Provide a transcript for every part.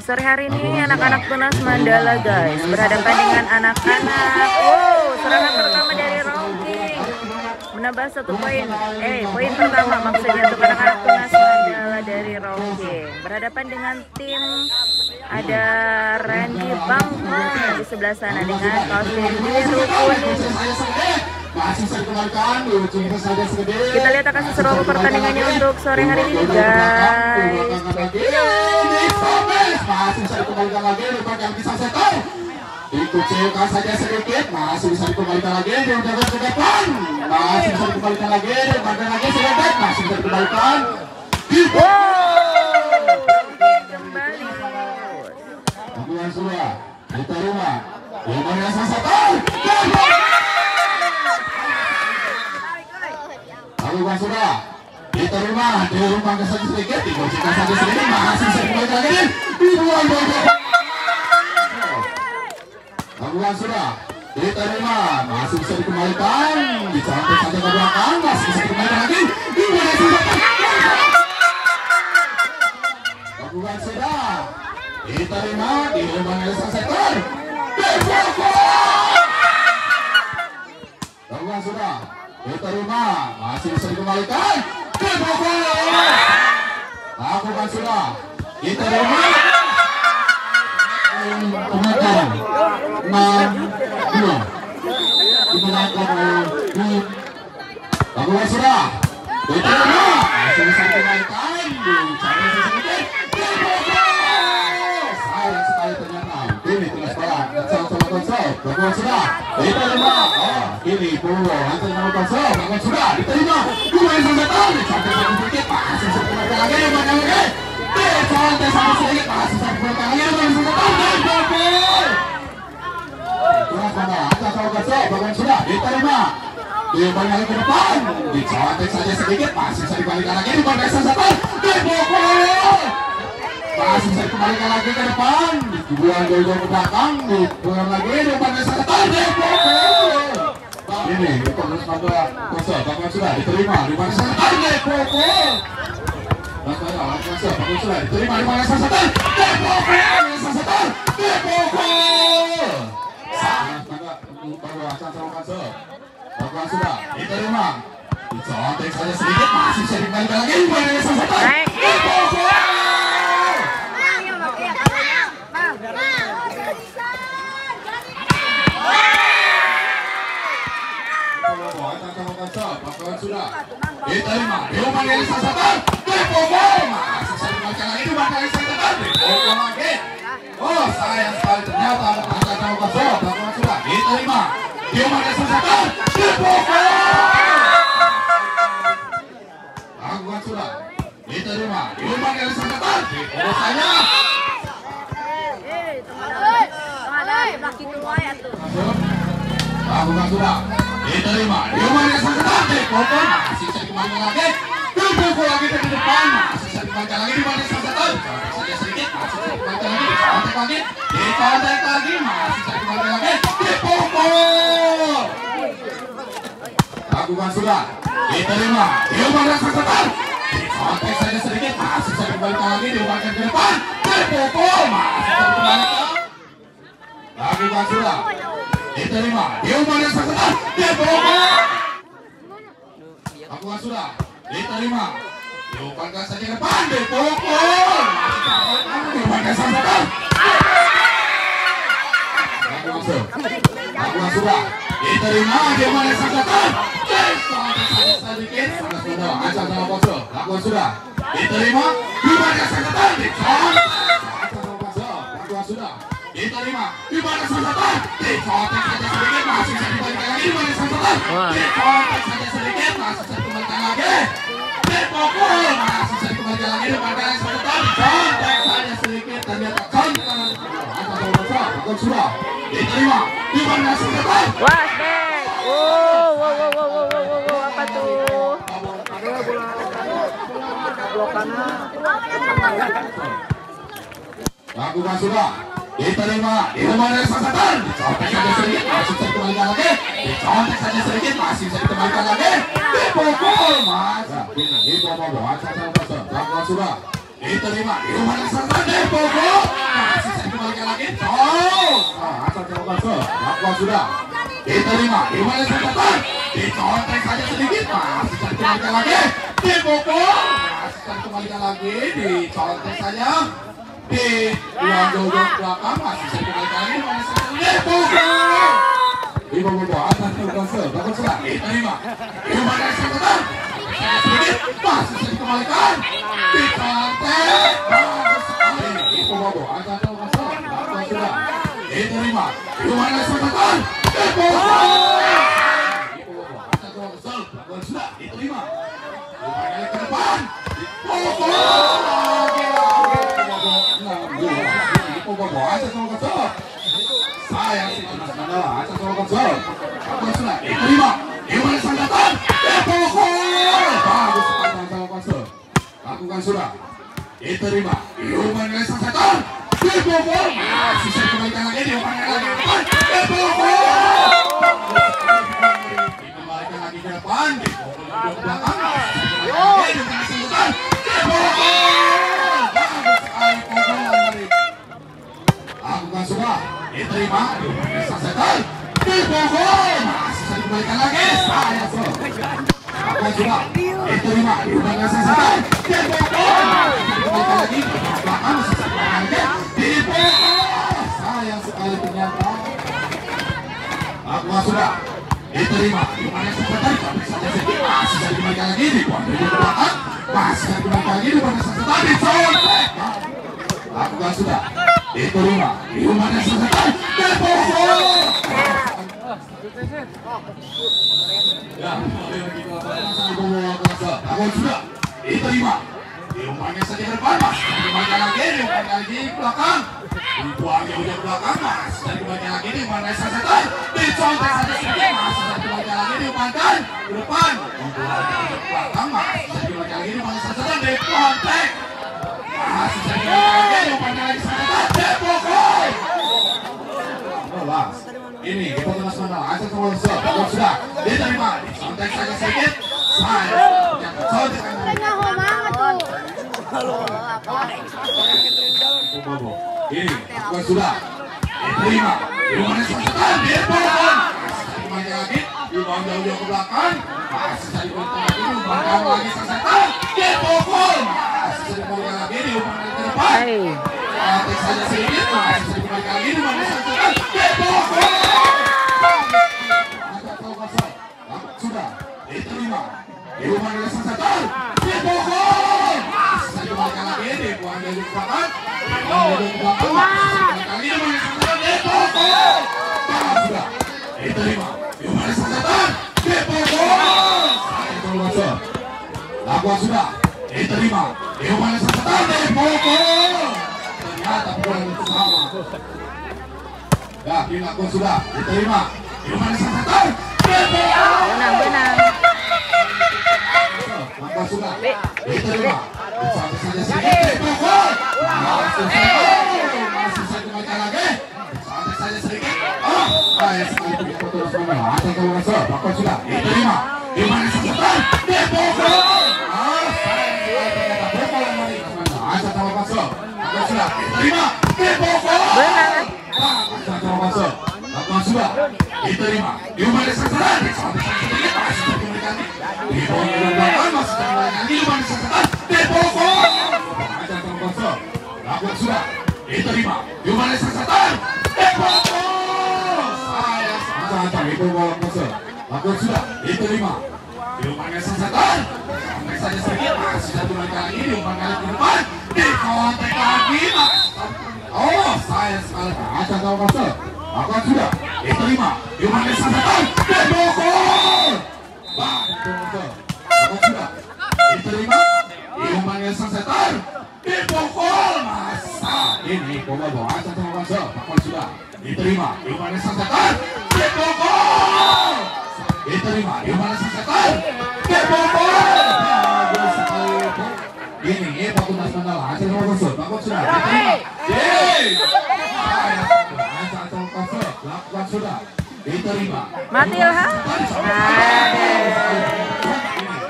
Sore hari ini anak-anak Tunas Mandala guys berhadapan dengan anak-anak. Wow, serangan pertama dari Rongking menambah 1 poin. Poin pertama maksudnya untuk anak-anak Tunas Mandala dari Rongking. Berhadapan dengan tim ada Randy Bangkong di sebelah sana dengan kaos biru kuning. Kita lihat akan seseru apa pertandingannya untuk sore hari ini guys. Masih bisa dikembalikan lagi, yang bisa setor dikucilkan saja sedikit, masih bisa dikembalikan lagi, diudakan ke depan, masih bisa dikembalikan lagi, diudakan lagi sedikit, masih bisa dikembalikan. Kembali Lakukan sudah diterima dengan rasa setor, lakukan sudah diterima, diumpang ke saja sedikit, dikucilkan saja sedikit, masih bisa dikembalikan lagi, dibuang lakukan sudah diterima, masih bisa dikembalikan, dicantik saja ke belakang, masih bisa dikembalikan lagi, lakukan sudah diterima, diumpang ke saja sektor, lakukan sudah diterima, masih bisa dikembalikan, lakukan sudah diterima, lakukan sudah diterima, masih bisa dikembalikan, sayang sekali ternyata ini tulis bola coba konsol, lakukan sudah diterima, ini Purwo nanti nama konsol, lakukan sudah diterima, dua yang sangat dicantik satu sedikit, masih bisa dikembalikan lagi, dicantik satu sedikit, masih bisa dikembalikan lagi, bahkan sudah diterima, dibalik lagi ke depan, dicontek saja sedikit, masih bisa dibalikan lagi, dibalik satu, dipukul, masih bisa dikembalikan lagi ke depan, dibuang jauh-jauh ke belakang, dibuang lagi, dibalik satu, dipukul. Ini terus pada konsol, bahkan sudah diterima, dibalik satu, dipukul. Bahkan sudah diterima, dibalik satu, dipukul. Bahkan sudah diterima, dicontek saja sedikit, masih bisa dikembalikan lagi, bahkan sudah diterima, diumpan dari sasaran, dipukul, masih bisa dikembalikan lagi, diumpan dari sasaran, dipukul lagi. Oh sayang sekali ternyata ada angka kosong, bahkan sudah diterima, diumpan dari sasaran, dipukul. Lakukan sudah diterima, diumpan dari sasaran, dipukul saja. Lakukan sudah diterima, diumpan dari sasaran, dipukul, masih bisa dikembalikan lagi, dipukul lagi dari depan, masih bisa dikembalikan lagi, diumpan dari sasaran, saja sedikit, masih bisa dikembalikan lagi, dicontek lagi, masih bisa dikembalikan lagi, dipukul. Lakukan sudah diterima, diumpan dari sasaran, dicontek saja sedikit, masih bisa dikembalikan lagi, diumpan ke depan, dipukul, masih bisa dikembalikan. Lakukan sudah diterima, diumpan dari sasaran, dipukul. Lakukan sudah diterima, diumpankan saja ke depan, dipukul, diumpankan sasaran. Lakukan sudah diterima, diumpan dari sasaran, sedikit, asal sama kosong. Lakukan sudah diterima, diumpan dari sasaran, lakukan sudah diterima, diumpan dari sasaran, dicontek saja sedikit, masih bisa dibalikan lagi, diumpan dari sasaran, dicontek saja sedikit, masih bisa dikembalikan lagi, dipukul, masih bisa dikembalikan lagi, diumpan dari sasaran, dicontek saja sedikit, dan dia tercontek kanan asal sama kosong. Lakukan sudah diterima, diumpan dari sasaran. Apa tuh? Lakukan sudah diterima, diumpan dari sasaran, dicontek saja sedikit, masih bisa dikembalikan lagi, dicontek saja sedikit, masih bisa dikembalikan lagi, dipukul, masih dipukul, lakukan sudah diterima, diumpan dari sasaran, dipukul, lakukan sudah. Diterima, gimana sangkatan? Dicontek saja sedikit, masih cari kembalikan lagi. Dipukul, masih cari kembalikan lagi. Dicontek saja. Di uang jauh belakang, masih cari kembalikan lagi. Gimana sangkatan? Dipukul. Ibu-ibu, atas lakukan sudah. Diterima, gimana sangkatan? Sedikit, masih cari kembalikan. Dicontek, bagus sekali. Ibu-ibu, atas lakukan sudah. Diterima, gimana sangkatan? Sudah diterima. Kembali ke depan. Saya si Mas Mandala, atas sama konsol. Sudah diterima. Gimana sangkatan? Bagus sekali sama konsol. Lakukan sudah. Diterima. Gimana sangkatan? Dipukul. Masih saya kembalikan lagi. Dipukul lagi. Dikembalikan lagi ke depan. Dipukul ke belakang. Bagus sekali pukulan dari. Lakukan sudah. Diterima. Gimana sangkatan? Dipukul. Masih saya kembalikan lagi. Saya lakukan sudah. Diterima. Gimana sangkatan? Dipukul. Dikembalikan lagi ke belakang. Masih saya kembalikan lagi. Sayang sekali ternyata. Lakukan sudah. Diterima. Gimana sangkatan? Saja sedikit. Masih saya kembalikan lagi. Dibuang dari belakang. Masih saya kembalikan lagi. Gimana sangkatan? Dicontek. Lakukan sudah. Diterima. Gimana sangkatan? Dipukul. Ya, lakukan sudah. Diterima. Diumpannya saja ke depan, mas. Diumpannya lagi, diumpannya lagi ke belakang. Dibuang jauh ke belakang, mas. Dan diumpannya lagi, diumpannya sangkatan. Dicontek saja sedikit, mas. Dan diumpannya lagi, diumpankan ke depan. Dibuang jauh ke belakang, mas. Dan diumpannya lagi, diumpannya sangkatan. Dicontek. Mas. Dan diumpannya lagi, diumpannya lagi sangkatan. Dipukul. Lolos. Ini kita terus menang. Asal keluar sudah. Diterima. Dicontek saja sedikit. Saya contek. Ini aku sudah diterima. Gimana sangkatan? Dipukul. Kembali lagi. Dibuang jauh-jauh ke belakang. Masih cari kembali lagi. Dibuang lagi sangkatan. Dipukul. Masih cari kembali lagi. Dibuang lagi ke depan. Tek saja sedikit. Masih cari kembali lagi. Dibuang sangkatan. Dipukul. Sudah diterima. Dibuang lagi sangkatan. Dipukul. Masih kembali lagi. Dibuang dari belakang. Diterima. Gimana sangkatan? Dipukul. Lakukan sudah. Diterima. Gimana sangkatan? Dipukul. Ternyata pukulan itu sama. Ya, dilakukan sudah. Diterima. Gimana sangkatan? Dipukul. Benang. Lakukan sudah. Diterima. Sampai saja sedikit. Dipukul. Masih saya kembalikan lagi. Sampai saja sedikit. Saya sekali punya foto semua. Asal kamu masuk. Lakukan sudah. Diterima. Gimana sangkatan? Dipukul. Saya ternyata pukulan dari asal kamu masuk. Lakukan sudah. Diterima. Dipukul. Benang. Asal kamu masuk. Lakukan sudah. Diterima. Gimana sangkatan? Sampai saja sedikit. Masih saya kembalikan. Dipukul dari belakang. Masih saya kembalikan. Gimana sangkatan? Dipukul. Asal kamu masuk. Lakukan sudah. Diterima. Gimana sangkatan? Dipukul. Saya sangat itu bola masuk. Lakukan sudah. Diterima. Gimana sangkatan? Sampai saja sedikit. Masih satu kali ini. Gimana lagi ke depan? Dikontek lagi, mas. Oh, saya sekali. Asal kamu masuk. Lakukan sudah. Diterima. Gimana sangkatan? Dipukul. Bantu masuk. Lakukan sudah. Diterima. Gimana sangkatan? Dipukul. Masa ini bola asal kamu masuk. Lakukan sudah. Diterima. Gimana sangkatan? Dipukul. Diterima. Gimana sangkatan? Dipukul. Bagus sekali. Ini Pak Tunas Mandala. Asal kamu masuk. Lakukan sudah. Diterima. Asal kamu masuk. Lakukan sudah. Diterima. Mati Ilham.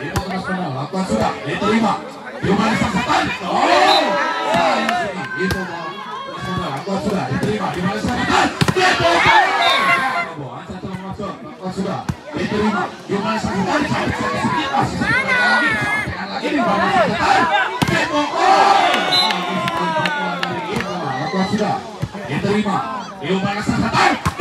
Ini Pak Tunas Mandala. Lakukan sudah. Diterima. Gimana sangkatan? Oh, saya sini. Itu mau. Lakukan sudah. Diterima. Gimana sangkatan? Dipukul. sudah diterima. Gimana saja sampai sedikit masih satu lagi. Lagi di bawah setan. Sudah diterima. Gimana saja